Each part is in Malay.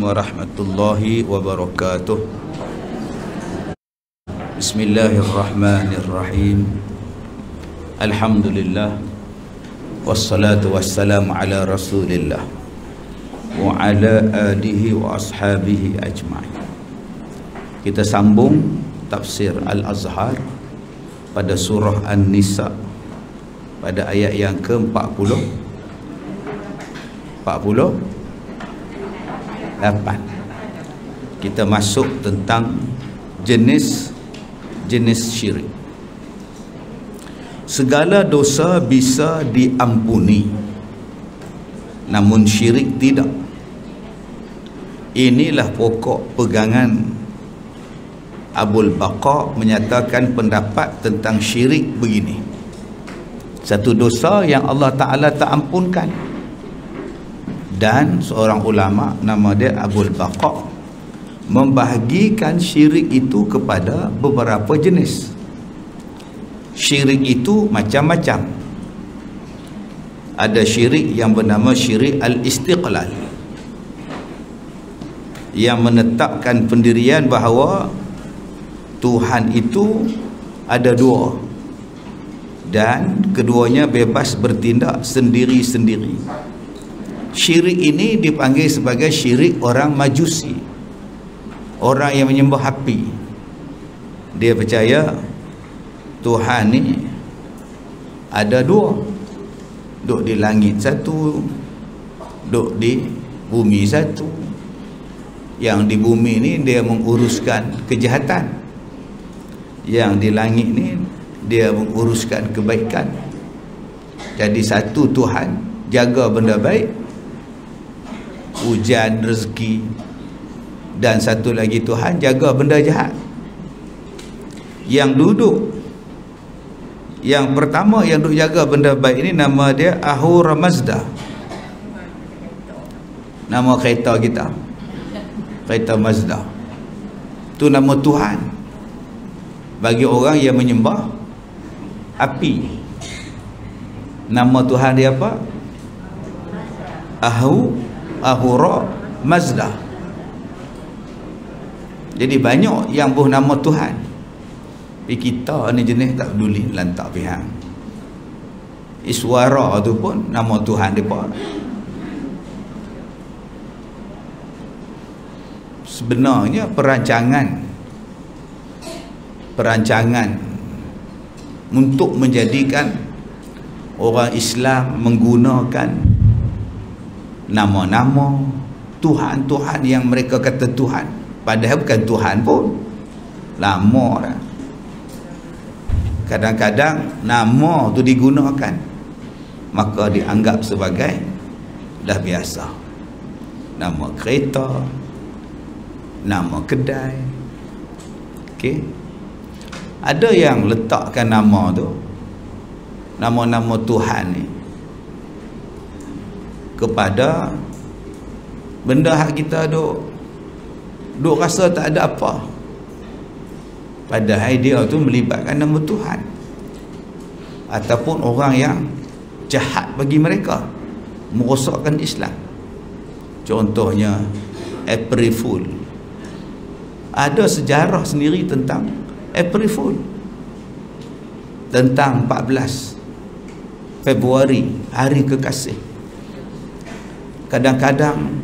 warahmatullahi wabarakatuh. Bismillahirrahmanirrahim. Alhamdulillah, wassalatu wassalamu ala rasulillah wa ala alihi wa ashabihi ajma'in. Kita sambung tafsir Al-Azhar pada surah An-Nisa pada ayat yang ke-48. Kita masuk tentang jenis syirik. Segala dosa bisa diampuni, namun syirik tidak. Inilah pokok pegangan Abul Baqa menyatakan pendapat tentang syirik begini: satu dosa yang Allah Ta'ala tak ampunkan. Dan seorang ulama nama dia Abul Baqa membahagikan syirik itu kepada beberapa jenis. Syirik itu macam-macam. Ada syirik yang bernama syirik al-istiqlal, yang menetapkan pendirian bahawa Tuhan itu ada dua dan keduanya bebas bertindak sendiri-sendiri. Syirik ini dipanggil sebagai syirik orang Majusi, orang yang menyembah api. Dia percaya Tuhan ni ada dua, duk di langit satu, duk di bumi satu. Yang di bumi ni dia menguruskan kejahatan, yang di langit ni dia menguruskan kebaikan. Jadi satu Tuhan jaga benda baik, hujan, rezeki, dan satu lagi Tuhan jaga benda jahat. Yang duduk, yang pertama yang duduk jaga benda baik ini nama dia Ahura Mazda. Nama kereta kita, kereta Mazda, itu nama Tuhan bagi orang yang menyembah api. Nama Tuhan dia apa? Ahura Mazda. Jadi banyak yang bernama Tuhan. Tapi kita ni jenis tak peduli, lantak pihak. Iswara tu pun nama Tuhan dia pun. Sebenarnya perancangan untuk menjadikan orang Islam menggunakan nama-nama Tuhan-Tuhan yang mereka kata Tuhan, padahal bukan Tuhan pun. Lama dah. Kadang-kadang nama tu digunakan, maka dianggap sebagai dah biasa. Nama kereta, nama kedai. Okey. Ada yang letakkan nama tu, nama-nama Tuhan ni, kepada benda hak kita duk rasa tak ada apa, padahal dia tu melibatkan nama Tuhan, ataupun orang yang jahat bagi mereka, merosakkan Islam. Contohnya April Fool. Ada sejarah sendiri tentang April Fool, tentang 14 Februari, hari kekasih. Kadang-kadang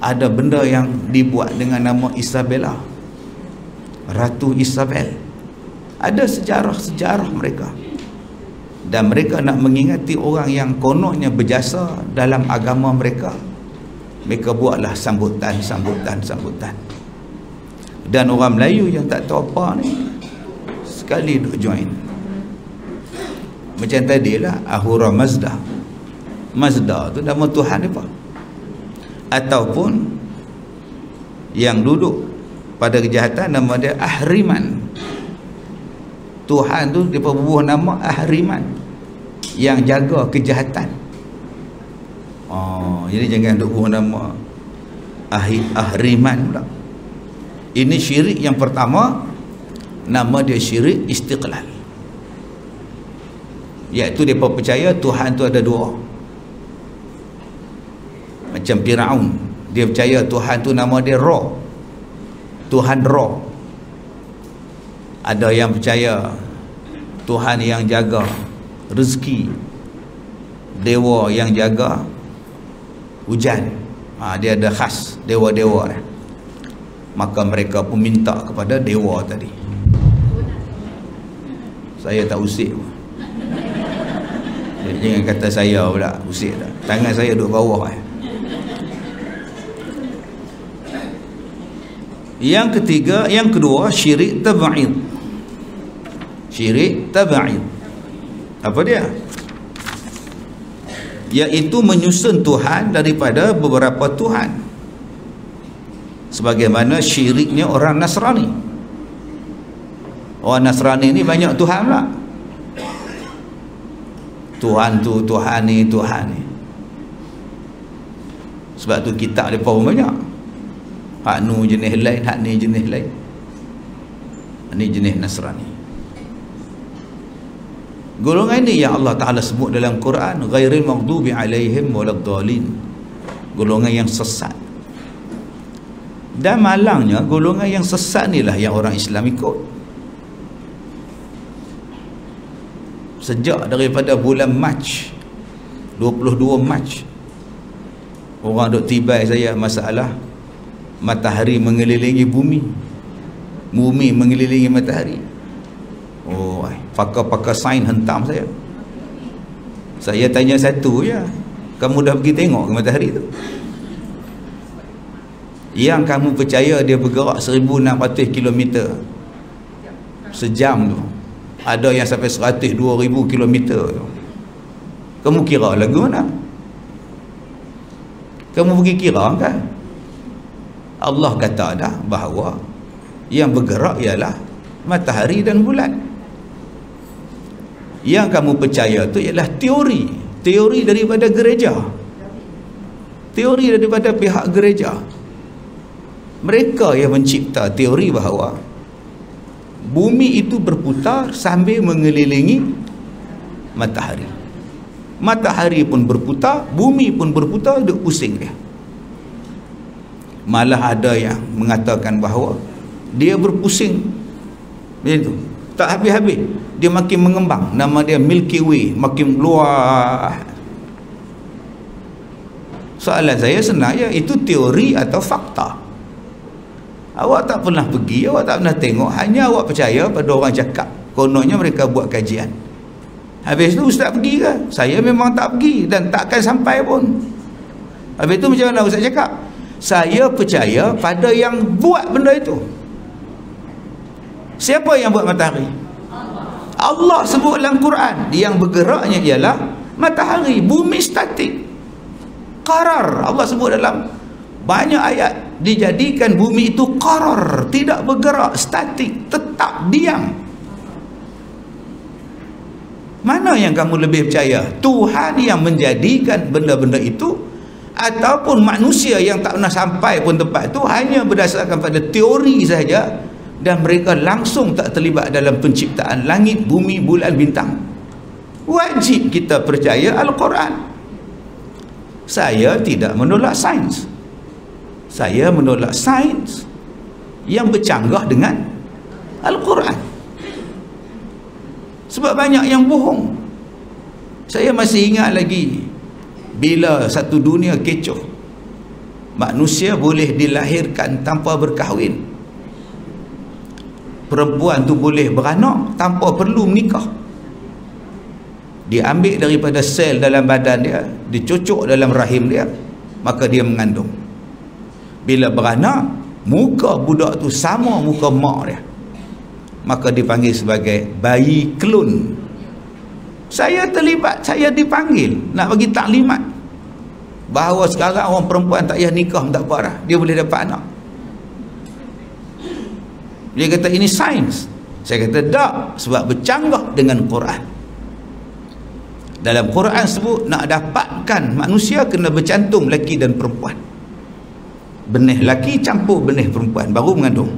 ada benda yang dibuat dengan nama Isabella, Ratu Isabel. Ada sejarah-sejarah mereka, dan mereka nak mengingati orang yang kononnya berjasa dalam agama mereka. Mereka buatlah sambutan. Dan orang Melayu yang tak tahu apa ni sekali duk join. Macam tadilah Ahura Mazda. Mazda tu nama Tuhan apa? Ataupun yang duduk pada kejahatan nama dia Ahriman. Tuhan tu dia berbuah nama Ahriman, yang jaga kejahatan. Jadi jangan duk buah nama Ahriman pula. Ini syirik yang pertama, nama dia syirik istiqlal, iaitu mereka percaya Tuhan tu ada dua. Macam Firaun Dia percaya Tuhan tu nama dia Ra, Tuhan Ra. Ada yang percaya Tuhan yang jaga rezeki, dewa yang jaga hujan. Dia ada khas dewa-dewa ni. Maka mereka pun minta kepada dewa tadi. Saya tak usik pun. Jangan kata saya pula usik tak. Tangan saya duduk bawah. Yang ketiga, yang kedua, syirik tab'id. Syirik tab'id. Apa dia? Iaitu menyusun Tuhan daripada beberapa Tuhan. Sebagaimana syiriknya orang Nasrani. Orang Nasrani ni banyak Tuhan lah. Tuhan tu, Tuhan ni, Tuhan ni. Sebab tu kitab mereka pun banyak. Hak nu jenis lain, hak ni jenis lain. Ini jenis Nasrani. Golongan ini yang Allah Ta'ala sebut dalam Quran, ghairil maghdubi alaihim waladdallin. Golongan yang sesat. Dan malangnya golongan yang sesat inilah yang orang Islam ikut. Sejak daripada bulan Mac, 22 Mac, orang duk tibai saya masalah matahari mengelilingi bumi, bumi mengelilingi matahari. Oh, pakar-pakar sains hentam saya. Saya tanya satu je, kamu dah pergi tengok ke matahari tu? Yang kamu percaya dia bergerak 1600 km sejam tu, ada yang sampai 102,000 km tu. Kamu kira lagu mana? Kamu pergi kira kan? Allah kata dah bahawa yang bergerak ialah matahari dan bulan. Yang kamu percaya tu ialah teori. Teori daripada gereja. Teori daripada pihak gereja. Mereka yang mencipta teori bahawa bumi itu berputar sambil mengelilingi matahari. Matahari pun berputar, bumi pun berputar, duk pusing dia. Malah ada yang mengatakan bahawa dia berpusing begitu, tak habis-habis. Dia makin mengembang, nama dia Milky Way, makin luar. Soalan saya senang ya, itu teori atau fakta? Awak tak pernah pergi, awak tak pernah tengok, hanya awak percaya pada orang cakap. Kononnya mereka buat kajian. Habis tu ustaz pergi ke? Saya memang tak pergi dan takkan sampai pun. Habis tu macam mana ustaz cakap? Saya percaya pada yang buat benda itu. Siapa yang buat matahari? Allah sebut dalam Quran, yang bergeraknya ialah matahari, bumi statik. Qarar, Allah sebut dalam banyak ayat, dijadikan bumi itu qarar, tidak bergerak, statik, tetap diam. Mana yang kamu lebih percaya? Tuhan yang menjadikan benda-benda itu, ataupun manusia yang tak pernah sampai pun tempat itu, hanya berdasarkan pada teori saja, dan mereka langsung tak terlibat dalam penciptaan langit, bumi, bulan, bintang. Wajib kita percaya Al-Quran. Saya tidak menolak sains. Saya menolak sains yang bercanggah dengan Al-Quran. Sebab banyak yang bohong. Saya masih ingat lagi bila satu dunia kecoh, manusia boleh dilahirkan tanpa berkahwin. Perempuan tu boleh beranak tanpa perlu menikah. Dia ambil daripada sel dalam badan dia, dicocok dalam rahim dia, maka dia mengandung. Bila beranak, muka budak tu sama muka mak dia, maka dipanggil sebagai bayi klon. Saya terlibat, saya dipanggil nak bagi taklimat bahawa sekarang orang perempuan tak payah nikah, tak apa dah, dia boleh dapat anak. Dia kata ini sains. Saya kata tak, sebab bercanggah dengan Quran. Dalam Quran sebut nak dapatkan manusia kena bercantum lelaki dan perempuan. Benih lelaki campur benih perempuan baru mengandung.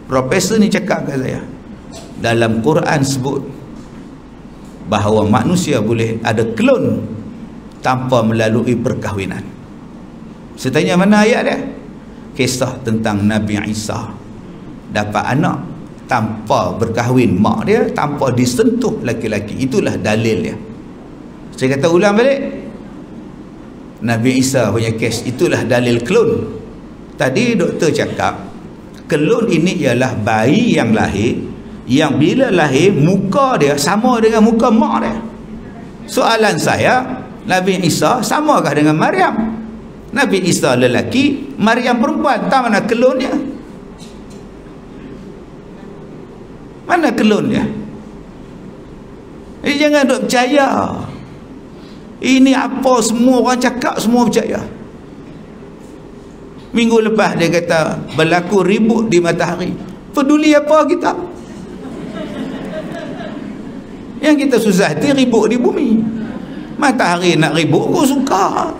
Profesor ni cakap kat saya, dalam Quran sebut bahawa manusia boleh ada klon tanpa melalui perkahwinan. Saya tanya mana ayat dia? Kisah tentang Nabi Isa dapat anak tanpa berkahwin mak dia, tanpa disentuh laki-laki. Itulah dalil dia. Saya kata ulang balik, Nabi Isa punya kes, itulah dalil klon. Tadi doktor cakap klon ini ialah bayi yang lahir, yang bila lahir muka dia sama dengan muka mak dia. Soalan saya, Nabi Isa samakah dengan Maryam? Nabi Isa lelaki, Maryam perempuan. Tak mana klonnya? Mana klonnya? Jangan duk percaya. Ini apa semua orang cakap, semua percaya. Minggu lepas dia kata berlaku ribut di matahari. Peduli apa kita? Yang kita susah hati ribut di bumi. Matahari nak ribut, aku suka.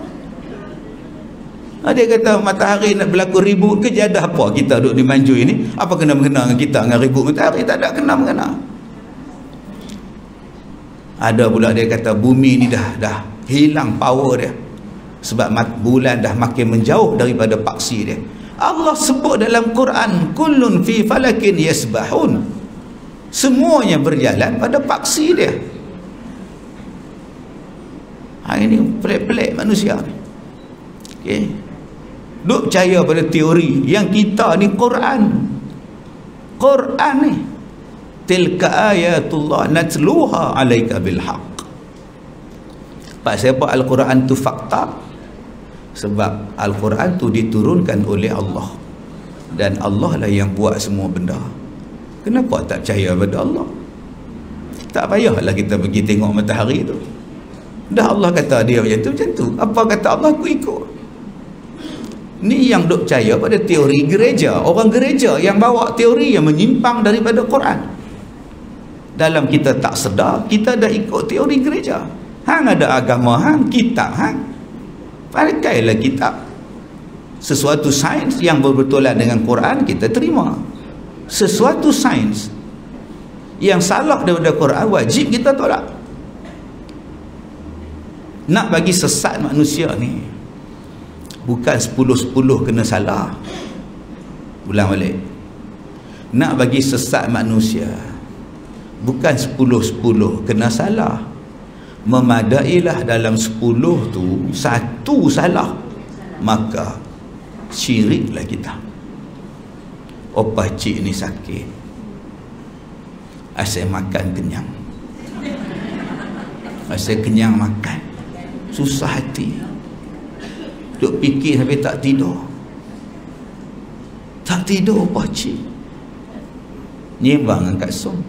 Dia kata matahari nak berlaku ribut, kejadah apa kita duduk di Manjui ni? Apa kena-mengena dengan kita dengan ribut matahari? Tak ada kena-mengena. Ada pula dia kata bumi ni dah hilang power dia, sebab bulan dah makin menjauh daripada paksi dia. Allah sebut dalam Quran, kullun fi falakin yasbahun. Semuanya berjalan pada paksi dia. Ini pelik-pelik manusia ni. Okay. Duk percaya pada teori yang kita ni Quran ni. Tilka ayatullah natluha alaika bilhaq. Pasal apa Al-Quran tu fakta? Sebab Al-Quran tu diturunkan oleh Allah, dan Allah lah yang buat semua benda. Kenapa tak percaya pada Allah? Tak payahlah kita pergi tengok matahari tu. Dah Allah kata dia macam tu. Apa kata Allah, aku ikut. Ni yang duk percaya pada teori gereja. Orang gereja yang bawa teori yang menyimpang daripada Quran. Dalam kita tak sedar, kita dah ikut teori gereja. Hang ada agama hang, kitab hang, pakailah kitab. Sesuatu sains yang berbetulan dengan Quran kita terima. Sesuatu sains yang salah daripada Quran, wajib kita tolak. Nak bagi sesat manusia ni, bukan 10-10 kena salah. Ulang balik. Nak bagi sesat manusia, bukan 10-10 kena salah. Memadailah dalam 10 tu satu salah, maka syiriklah kita. Opah cik ni sakit, asyik makan kenyang, asyik kenyang makan, susah hati, duk fikir sampai tak tidur. Tak tidur opah cik, nyembang angkat som.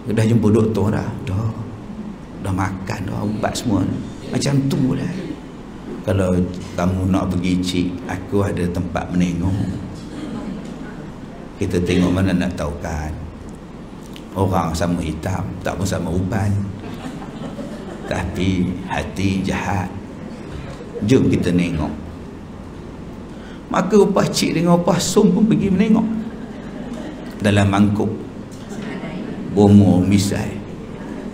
Dah jumpa doktor dah makan dah ubat semua, macam tu lah. Kalau kamu nak pergi cik, aku ada tempat menengok. Kita tengok mana nak tahu kan, orang sama hitam tak pun sama uban, tapi hati jahat. Jom kita nengok. Maka upah cik dengan upah som pun pergi menengok. Dalam mangkuk bomo misai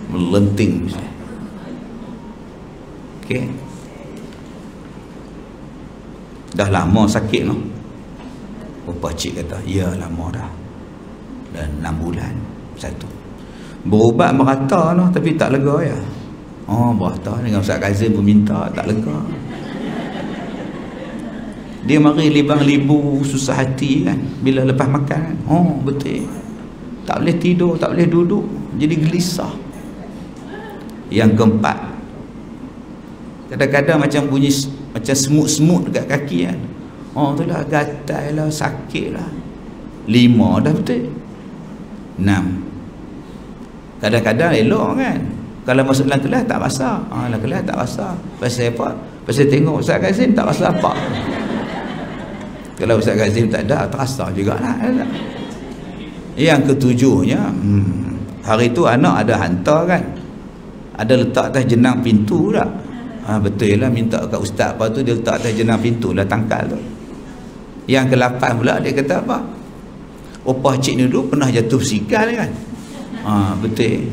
melenting misai. Okey, dah lama sakit no. Upah cik kata, ya lama dah, dan 6 bulan satu. Berubat merata no, tapi tak lega ya. Berata dengan Ustaz Kazim pun minta, tak lega. Dia mari libang-libu, susah hati kan bila lepas makan kan. Betul, tak boleh tidur, tak boleh duduk, jadi gelisah. Yang keempat, kadang-kadang macam bunyi macam semut-semut dekat kaki kan. Itulah gatal lah, sakit lah. 5 dah betul. 6, kadang-kadang elok kan, kalau masuk dalam kelas tak basah. Dalam kelas tak basah. Pasal apa? Pasal tengok Ustaz Kazim tak basah apa. Kalau Ustaz Kazim tak ada, terasa jugalah. Yang ketujuhnya, hari tu anak ada hantar kan, ada letak atas jenang pintu tak? Betul lah, minta kat ustaz apa tu, dia letak atas jenang pintu lah tangkal tu. Yang ke-8 pula dia kata apa? Opah cik ni dulu pernah jatuh sikal kan. Betul.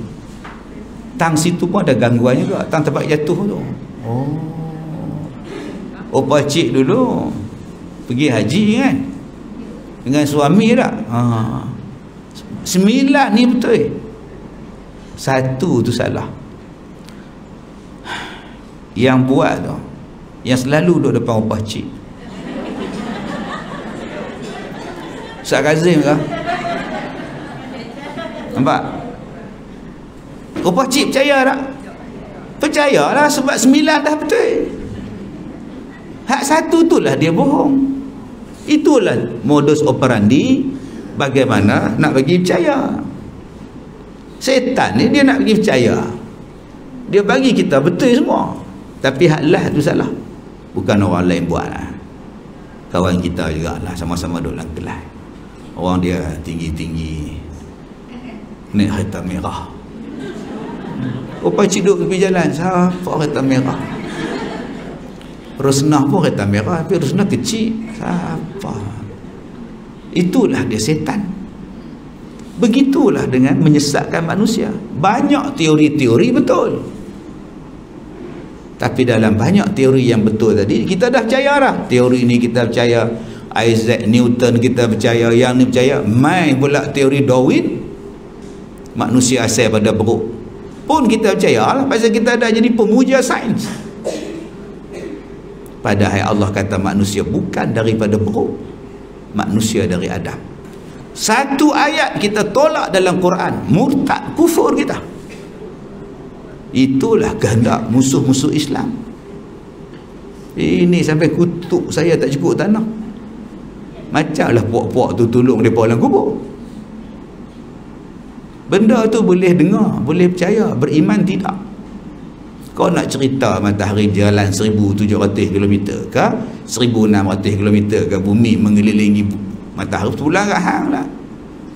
tang situ pun ada gangguan juga, tang tempat jatuh tu. Pakcik dulu pergi haji kan dengan suami tak? 9 ni betul, 1 tu salah. Yang buat tu, yang selalu duduk depan pakcik, Ustaz Kazim ke? Nampak? Pakcik percaya tak? Percayalah, sebab 9 dah betul. Hak 1 tu lah dia bohong. Itulah modus operandi bagaimana nak bagi percaya. Setan ni dia nak bagi percaya, dia bagi kita betul semua, tapi hak lah tu salah. Bukan orang lain buat lah, kawan kita jugalah, sama-sama duduk dalam kelas. Orang dia tinggi-tinggi naik kereta merah, pakcik duduk tepi jalan, siapa kereta merah? Rusnah pun kereta merah, tapi Rusnah kecil, siapa? Itulah dia setan. Begitulah dengan menyesatkan manusia. Banyak teori-teori betul, tapi dalam banyak teori yang betul tadi, kita dah percaya dah. Teori ni kita percaya, Isaac Newton kita percaya, yang ni percaya. Mai pula teori Darwin, manusia asal pada beruk, pun kita percaya lah, pasal kita dah jadi pemuja sains. Padahal Allah kata manusia bukan daripada beruk, manusia dari Adam. Satu ayat kita tolak dalam Quran, murtad, kufur kita. Itulah kehendak musuh-musuh Islam. Ini sampai kutuk saya tak cukup tanah. Macamlah puak-puak tu tolong mereka dalam kubur. Benda tu boleh dengar, boleh percaya, beriman tidak. Kau nak cerita matahari jalan 1700 km ke 1600 km ke bumi mengelilingi matahari, pulang kat hang lah.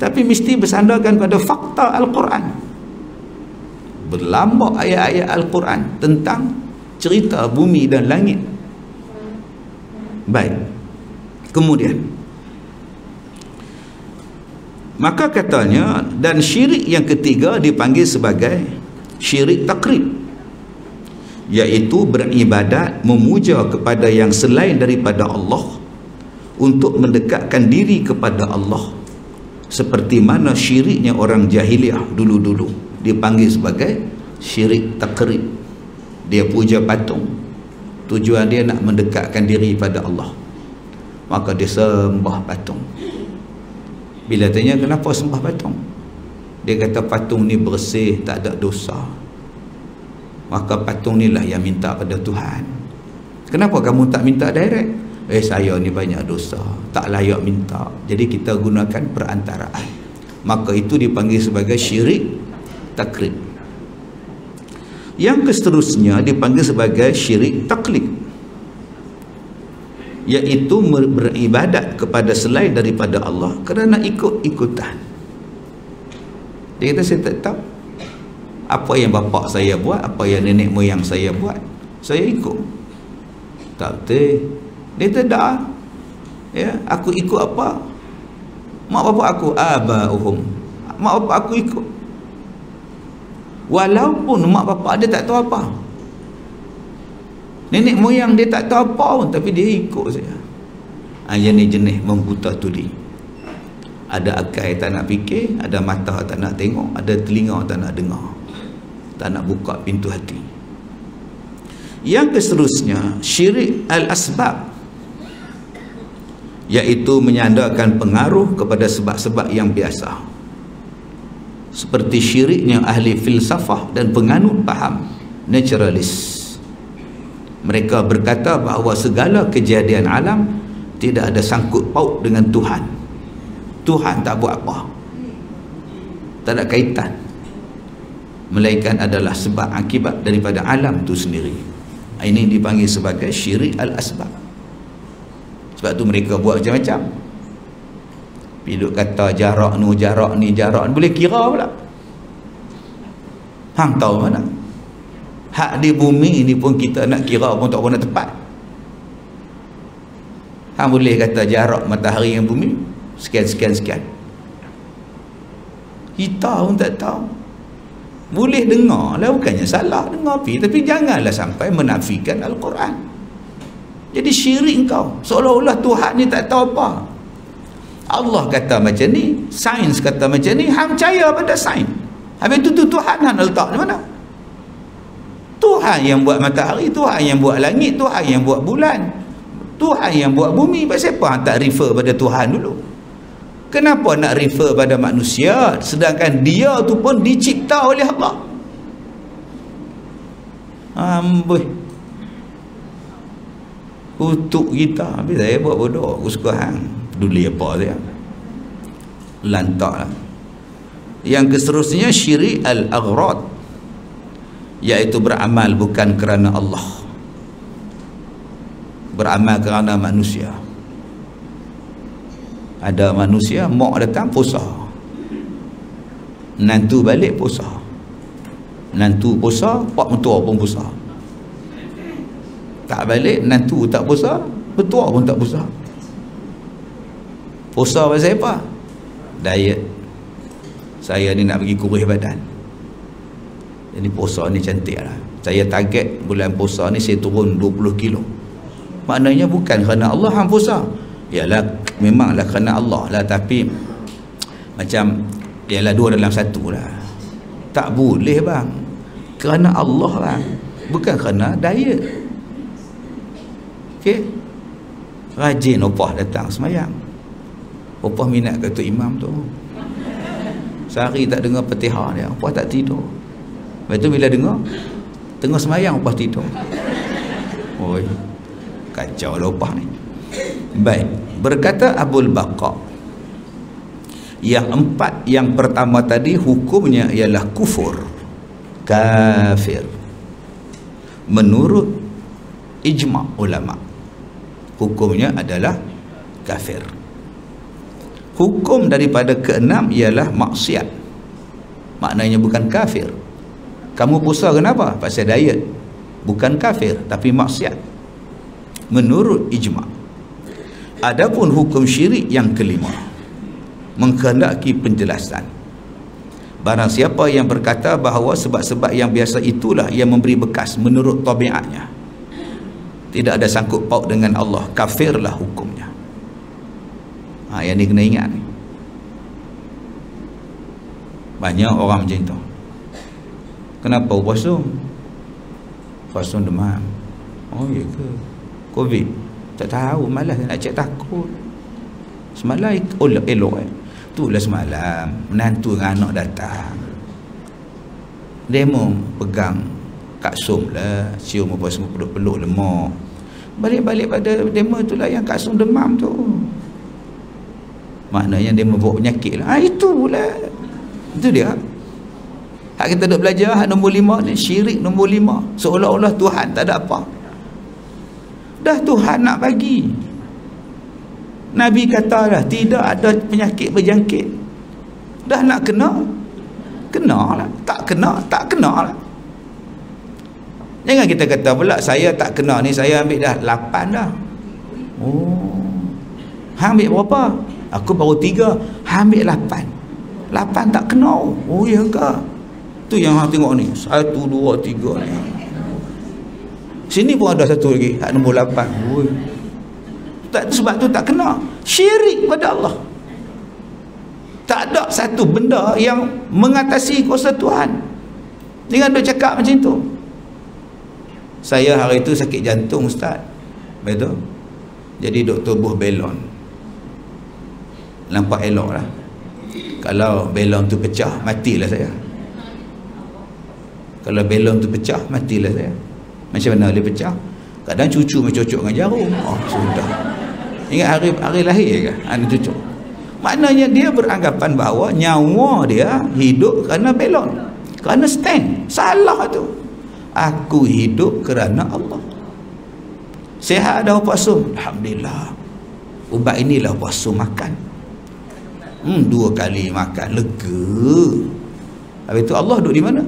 Tapi mesti bersandarkan pada fakta Al-Quran. Berlambak ayat-ayat Al-Quran tentang cerita bumi dan langit. Baik. Kemudian, maka katanya, dan syirik yang ketiga dipanggil sebagai syirik takrib, iaitu beribadat memuja kepada yang selain daripada Allah untuk mendekatkan diri kepada Allah, seperti mana syiriknya orang jahiliah dulu-dulu dipanggil sebagai syirik takrib. Dia puja patung, tujuan dia nak mendekatkan diri pada Allah, maka dia sembah patung. Bila tanya kenapa sembah patung, dia kata patung ni bersih, tak ada dosa, maka patung ni lah yang minta pada Tuhan. Kenapa kamu tak minta direct? Saya ni banyak dosa, tak layak minta, jadi kita gunakan perantaraan. Maka itu dipanggil sebagai syirik takrib. Yang seterusnya dipanggil sebagai syirik taklid, iaitu beribadat kepada selain daripada Allah kerana ikut-ikutan. Dia kata, saya tak tahu apa yang bapa saya buat, apa yang nenek moyang saya buat, saya ikut. Tak betul. Dia tidak. Ya, aku ikut apa? Mak bapak aku, abauhum. Mak bapak aku ikut. Walaupun mak bapak dia tak tahu apa, nenek moyang dia tak tahu apa pun, tapi dia ikut saja. Jenis-jenis membuta tuli. Ada akal tak nak fikir, ada mata tak nak tengok, ada telinga tak nak dengar, tak nak buka pintu hati. Yang seterusnya syirik al-asbab, iaitu menyandarkan pengaruh kepada sebab-sebab yang biasa, seperti syiriknya ahli filsafah dan penganut faham naturalis. Mereka berkata bahawa segala kejadian alam tidak ada sangkut paut dengan Tuhan. Tuhan tak buat apa, tak ada kaitan, melainkan adalah sebab akibat daripada alam itu sendiri. Ini dipanggil sebagai syirik al-asbab. Sebab tu mereka buat macam-macam. Pilot kata jarak ni, jarak ni, jarak ni, boleh kira pula. Hang tahu mana? Hak di bumi ni pun kita nak kira pun tak pernah tepat. Hang boleh kata jarak matahari yang bumi sekian. Kita pun tak tahu. Boleh dengar lah, bukannya salah dengar tapi janganlah sampai menafikan Al-Quran. Jadi syirik kau, seolah-olah Tuhan ni tak tahu apa. Allah kata macam ni, sains kata macam ni, hang percaya pada sains. Habis tu Tuhan hang letak di mana? Tuhan yang buat matahari, Tuhan yang buat langit, Tuhan yang buat bulan, Tuhan yang buat bumi. Pasal apa hang tak refer pada Tuhan dulu? Kenapa nak refer pada manusia sedangkan dia tu pun dicipta oleh Allah? Amboi, kutuk kita. Habis saya buat bodoh, aku suka hang peduli apa dia, lantak lah. Yang seterusnya syirik al-aghrad, iaitu beramal bukan kerana Allah, beramal kerana manusia. Ada manusia mak datang puasa, nantu balik puasa, nantu puasa, pak mentua pun puasa, tak balik nantu tak puasa, mentua pun tak puasa. Puasa pasal apa? Diet. Saya ni nak pergi kurus badan, jadi puasa ni cantik lah. Saya target bulan puasa ni saya turun 20 kilo. Maknanya bukan kerana Allah hang puasa. Yalah, memanglah kerana Allah lah, tapi macam ialah dua dalam satu lah. Tak boleh bang, kerana Allah bang, bukan kerana diet. Okey, rajin opah datang semayang. Opah minat kata imam tu, sehari tak dengar Fatihah dia, opah tak tidur. Lepas tu bila dengar tengah semayang, opah tidur. Oi, kacau lah opah ni. Baik, berkata Abul Baqa, yang empat, yang pertama tadi hukumnya ialah kufur, kafir menurut ijma' ulama, hukumnya adalah kafir. Hukum daripada keenam ialah maksiat, maknanya bukan kafir. Kamu puasa kenapa? Pasal diet, bukan kafir tapi maksiat menurut ijma'. Adapun hukum syirik yang kelima, menghendaki penjelasan. Barang siapa yang berkata bahawa sebab-sebab yang biasa itulah yang memberi bekas menurut tabiatnya, tidak ada sangkut paut dengan Allah, kafirlah hukumnya. Yang ni kena ingat ni. Banyak orang macam tu. Kenapa puasa? Puasa demam. Oh ya ke? Covid? Tak tahu, malas nak cek, takut. Semalam elok itulah semalam menantu dengan anak datang, demo pegang kaksum lah, cium apa semua, peluk-peluk lemak. Balik-balik pada demo itulah yang kaksum demam tu, maknanya dia membawa penyakit lah. Itu pula, itu dia hak kita duk belajar. Hak nombor 5 ni, syirik nombor 5, seolah-olah Tuhan tak ada apa. Dah Tuhan nak bagi, Nabi kata dah tidak ada penyakit berjangkit. Dah nak kena, kena lah. Tak kena, tak kena lah. Jangan kita kata pula saya tak kena ni, saya ambil dah 8 dah. Oh, hang ambil berapa? Aku baru 3. Hang ambil 8. 8 tak kena. Oh ya ke? Tu yang hang tengok ni, 1, 2, 3 ni. Sini pun ada satu lagi, hak nombor 8. Oi, tak, sebab tu tak kena. Syirik pada Allah. Tak ada satu benda yang mengatasi kuasa Tuhan. Jangan duk cakap macam tu. Saya hari itu sakit jantung ustaz, betul? Jadi doktor buh belon, nampak elok lah. Kalau belon tu pecah, matilah saya. Kalau belon tu pecah, matilah saya. Macam mana boleh pecah? Kadang cucu mencocok dengan jarum. Oh sudah. Ingat hari lahir ke anak cucu? Maknanya dia beranggapan bahawa nyawa dia hidup kerana belon, kerana stand. Salah tu. Aku hidup kerana Allah. Sihat dah puasa, alhamdulillah. Ubat inilah puasa makan. 2 kali makan, lega. Habis tu Allah duduk di mana?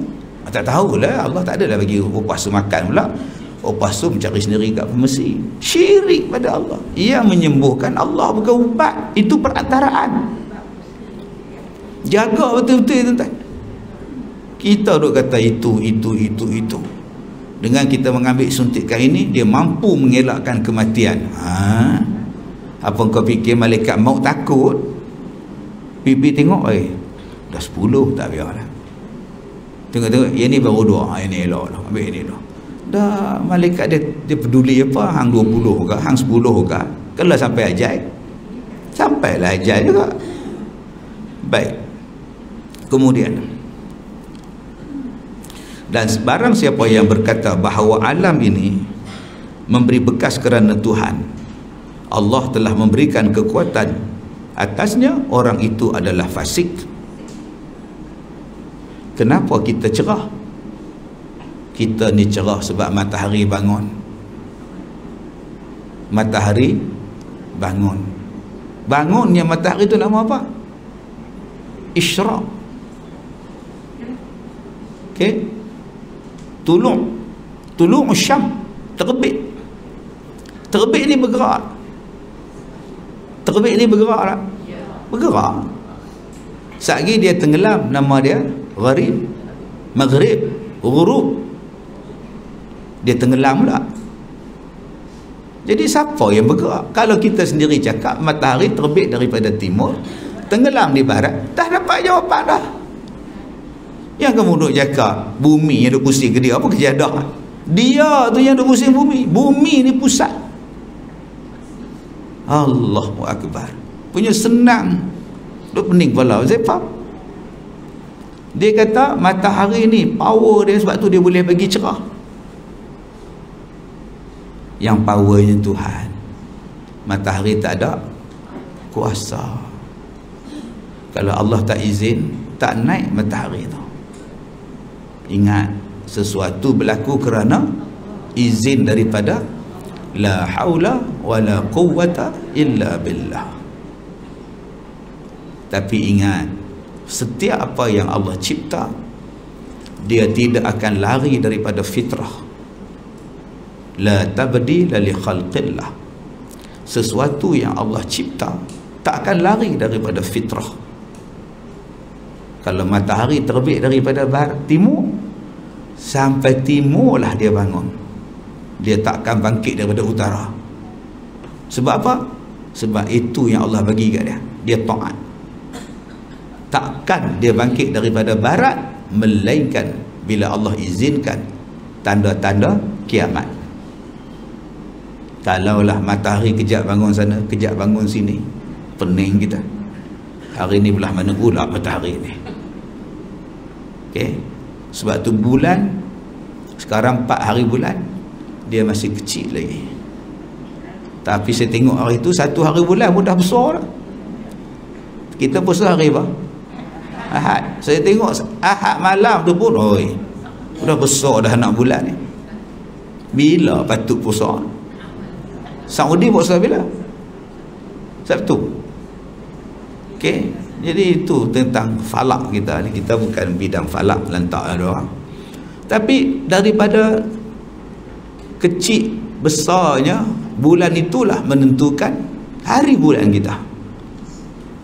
Tak tahulah. Allah tak adalah bagi puasa makan pula. Puasa mencari sendiri kat pharmacy. Syirik pada Allah. Ia menyembuhkan, Allah bukan ubat. Itu perantaraan. Jaga betul-betul tuan-tuan. Kita duk kata itu. Dengan kita mengambil suntikan ini, dia mampu mengelakkan kematian. Apa kau fikir malaikat maut takut? Pipi tengok, dah 10 tak biar lah. Tengok, yang ni baru 2, yang ni elok lah, ambil ini dah. Dah malaikat dia peduli apa? Hang 20 ke, hang 10 ke? Kalau sampai ajal, sampailah ajal juga. Baik. Kemudian, dan barang siapa yang berkata bahawa alam ini memberi bekas kerana Tuhan, Allah telah memberikan kekuatan atasnya, orang itu adalah fasik. Kenapa kita cerah? Kita ni cerah sebab matahari bangun. Matahari bangun. Bangunnya matahari itu nama apa? Isyraq. Okey. Tulung Syam, terbit. Terbit ni bergerak. Terbit ni bergerak tak? Bergerak. Satgi dia tenggelam, nama dia Gharib, Maghrib, Ghurub. Dia tenggelam pula. Jadi siapa yang bergerak? Kalau kita sendiri cakap matahari terbit daripada timur, tenggelam di barat, dah dapat jawapan dah. Yang kamu duk cakap bumi yang duk pusing ke dia, apa kejadah? Dia tu yang duk pusing bumi. Bumi ni pusat. Allahu Akbar. Punya senang. Duk pening kepala. Saya faham. Dia kata matahari ni power dia, sebab tu dia boleh bagi cerah. Yang powernya Tuhan. Matahari tak ada kuasa. Kalau Allah tak izin, tak naik matahari tu. Ingat, sesuatu berlaku kerana izin daripada la haula wala quwwata illa billah. Tapi ingat, setiap apa yang Allah cipta, dia tidak akan lari daripada fitrah. La tabdila li khalqillah. Sesuatu yang Allah cipta tak akan lari daripada fitrah. Kalau matahari terbit daripada barat timur, sampai timur lah dia bangun. Dia takkan bangkit daripada utara. Sebab apa? Sebab itu yang Allah bagi kat dia. Dia taat. Takkan dia bangkit daripada barat, melainkan bila Allah izinkan tanda-tanda kiamat. Kalaulah matahari kejap bangun sana, kejap bangun sini, pening kita. Hari ni belah mana pula matahari ni? Okay. Sebab tu bulan sekarang 4 hari bulan, dia masih kecil lagi. Tapi saya tengok hari tu 1 hari bulan pun dah besar dah. Kita puasa hari apa? Ahad. Saya tengok Ahad malam tu pun dah besar dah anak bulan ni. Bila patut puasa? Saudi puasa bila? Sabtu. Okey. Jadi itu tentang falak kita ni. Kita bukan bidang falak, lantak ada orang. Tapi daripada kecil besarnya bulan itulah menentukan hari bulan kita.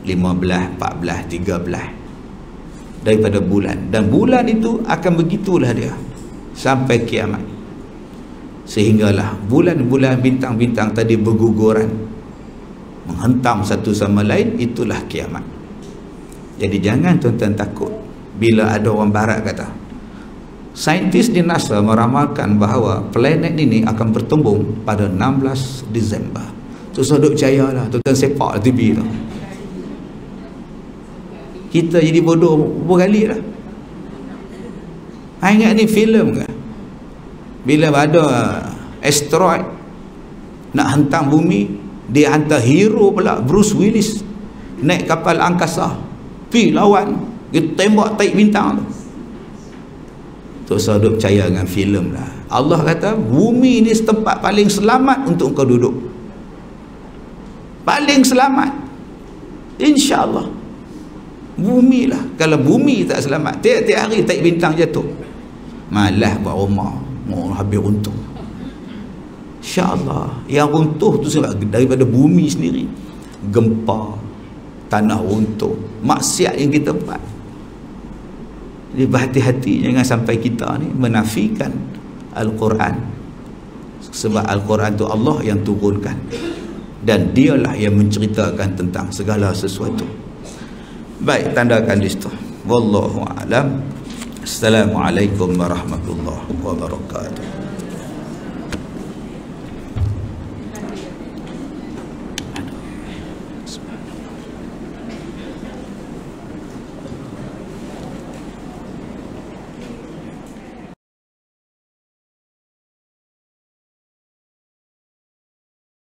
15, 14, 13 daripada bulan. Dan bulan itu akan begitulah dia sampai kiamat. Sehinggalah bulan-bulan, bintang-bintang tadi berguguran, menghentam satu sama lain. Itulah kiamat. Jadi jangan tuan-tuan takut bila ada orang barat kata. Saintis di NASA meramalkan bahawa planet ini akan bertembung pada 16 Disember. Susah duk percayalah, tuan-tuan sepak TV tu. Kita jadi bodoh berkali lah. Ingat ni filem ke? Bila ada asteroid nak hantam bumi, dia hantar hero pula, Bruce Willis, naik kapal angkasa, pergi lawan, dia tembak taik bintang tu. Tak usah duk percaya dengan filem lah. Allah kata bumi ni tempat paling selamat untuk kau duduk. Paling selamat, insya-Allah. Bumi lah. Kalau bumi tak selamat, tiap-tiap hari taik bintang jatuh, malas buat rumah, mau habis runtuh. InsyaAllah. Yang runtuh tu sebab daripada bumi sendiri. Gempa, tanah runtuh, maksiat yang kita buat. Jadi berhati-hati jangan sampai kita ni menafikan Al-Quran, sebab Al-Quran tu Allah yang turunkan dan dialah yang menceritakan tentang segala sesuatu. Baik, tandakan di situ. Wallahu a'lam. Assalamualaikum warahmatullahi wabarakatuh.